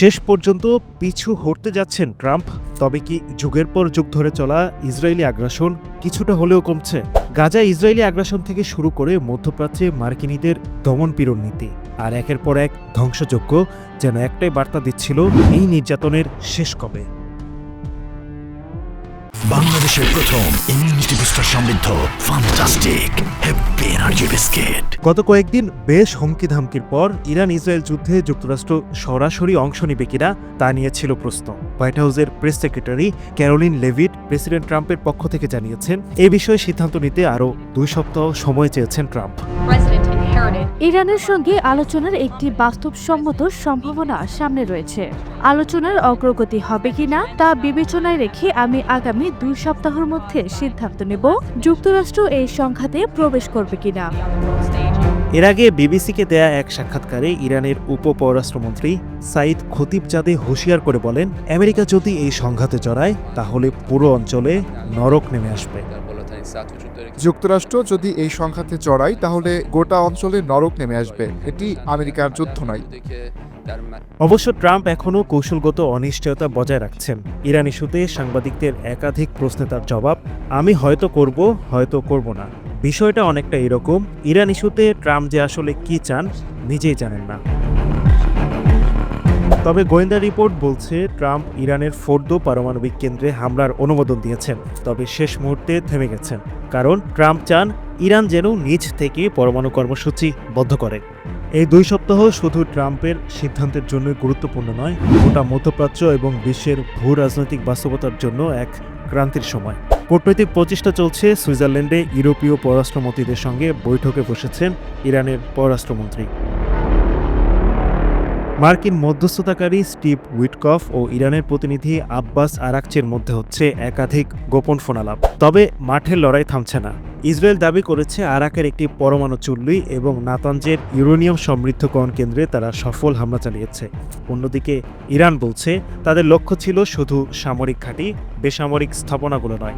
শেষ পর্যন্ত পিছু হটতে যাচ্ছেন ট্রাম্প। তবে কি যুগের পর যুগ ধরে চলা ইসরায়েলি আগ্রাসন কিছুটা হলেও কমছে? গাজায় ইসরায়েলি আগ্রাসন থেকে শুরু করে মধ্যপ্রাচ্যে মার্কিনীদের দমনপীড়ন নীতি আর একের পর এক ধ্বংসযজ্ঞ যেন একটাই বার্তা দিচ্ছিল, এই নির্যাতনের শেষ কবে। বাংলাদেশের প্রথম ইমিউনিটি বুস্টার সমৃদ্ধ ফ্যান্টাস্টিক হ্যাপি এনার্জি বিস্কিট। গত কয়েকদিন বেশ হুমকি ধামকির পর ইরান ইসরায়েল যুদ্ধে যুক্তরাষ্ট্র সরাসরি অংশ নিবে কিনা তা নিয়ে ছিল প্রশ্ন। হোয়াইট হাউসের press secretary Karoline Leavitt president ট্রাম্পের পক্ষ থেকে জানিয়েছেন, এ বিষয়ে সিদ্ধান্ত নিতে আরও 2 সপ্তাহ সময় চেয়েছেন ট্রাম্প। ইরানের সঙ্গে আলোচনার একটি বাস্তবসম্মত সম্ভাবনা সামনে রয়েছে। আলোচনার অগ্রগতি হবে কিনা তা বিবেচনায় রেখে আমি আগামী 2 সপ্তাহের মধ্যে সিদ্ধান্ত নেব যুক্তরাষ্ট্র এই সংঘাতে প্রবেশ করবে কিনা। এর আগে বিবিসিকে দেয়া এক সাক্ষাৎকারে ইরানের উপপররাষ্ট্রমন্ত্রী সাইদ খতিবজাদে হুঁশিয়ার করে বলেন, আমেরিকা যদি এই সংঘাতে জড়ায় তাহলে পুরো অঞ্চলে নরক নেমে আসবে। যুক্তরাষ্ট্র যদি এই সংঘাতে জড়ায় তাহলে গোটা অঞ্চলে নরক নেমে আসবে। এটি আমেরিকার যুদ্ধ নয়। অবশ্য ট্রাম্প এখনও কৌশলগত অনিশ্চয়তা বজায় রাখছেন। ইরান ইস্যুতে সাংবাদিকদের একাধিক প্রশ্নে তার জবাব, আমি হয়তো করব, হয়তো করব না। বিষয়টা অনেকটা এরকম, ইরান ইস্যুতে ট্রাম্প যে আসলে কি চান নিজেই জানেন না। তবে গোয়েন্দা রিপোর্ট বলছে ট্রাম্প ইরানের ফোর্দো পারমাণবিক কেন্দ্রে হামলার অনুমোদন দিয়েছেন, তবে শেষ মুহূর্তে থেমে গেছেন। কারণ ট্রাম্প চান ইরান যেন নিজ থেকে পরমাণু কর্মসূচি বন্ধ করে। এই 2 সপ্তাহ শুধু ট্রাম্পের সিদ্ধান্তের জন্য গুরুত্বপূর্ণ নয়, গোটা মধ্যপ্রাচ্য এবং বিশ্বের ভূ রাজনৈতিক বাস্তবতার জন্য এক ক্রান্তির সময়। কূটনৈতিক প্রচেষ্টা চলছে। সুইজারল্যান্ডে ইউরোপীয় পররাষ্ট্রমন্ত্রীদের সঙ্গে বৈঠকে বসেছেন ইরানের পররাষ্ট্রমন্ত্রী। মার্কিন মধ্যস্থতাকারী স্টিভ উইটকফ ও ইরানের প্রতিনিধি আব্বাস আরাকচির মধ্যে হচ্ছে একাধিক গোপন ফোনালাপ। তবে মাঠের লড়াই থামছে না। ইসরায়েল দাবি করেছে আরাকের একটি পরমাণু চুল্লি এবং নাতানজের ইউরেনিয়াম সমৃদ্ধকরণ কেন্দ্রে তারা সফল হামলা চালিয়েছে। অন্যদিকে ইরান বলছে তাদের লক্ষ্য ছিল শুধু সামরিক ঘাঁটি, বেসামরিক স্থাপনাগুলো নয়।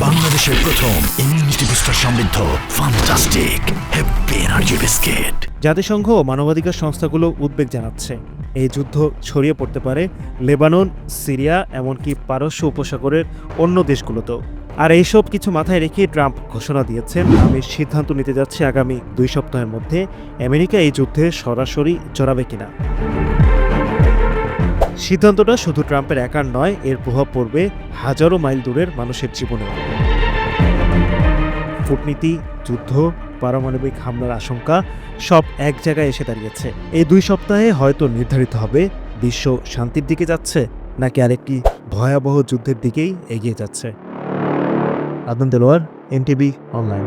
বাংলাদেশের প্রথম ইমিউনিটি বুস্টার সমৃদ্ধ ফ্যান্টাস্টিক হ্যাপি এনার্জি বিস্কিট। জাতিসংঘ ও মানবাধিকার সংস্থাগুলো উদ্বেগ জানাচ্ছে এই যুদ্ধ ছড়িয়ে পড়তে পারে লেবানন, সিরিয়া, এমনকি পারস্য উপসাগরের অন্য দেশগুলোতেও। আর এইসব কিছু মাথায় রেখে ট্রাম্প ঘোষণা দিয়েছেন, আমি সিদ্ধান্ত নিতে যাচ্ছি আগামী 2 সপ্তাহের মধ্যে আমেরিকা এই যুদ্ধে সরাসরি জড়াবে কিনা। সিদ্ধান্তটা শুধু ট্রাম্পের একার নয়, এর প্রভাব পড়বে হাজারো মাইল দূরের মানুষের জীবনেও। কূটনীতি, যুদ্ধ, পারমাণবিক হামলার আশঙ্কা সব এক জায়গায় এসে দাঁড়িয়েছে। এই 2 সপ্তাহে হয়তো নির্ধারিত হবে বিশ্ব শান্তির দিকে যাচ্ছে নাকি আরেকটি ভয়াবহ যুদ্ধের দিকেই এগিয়ে যাচ্ছে। Adnan Delwar, NTV online.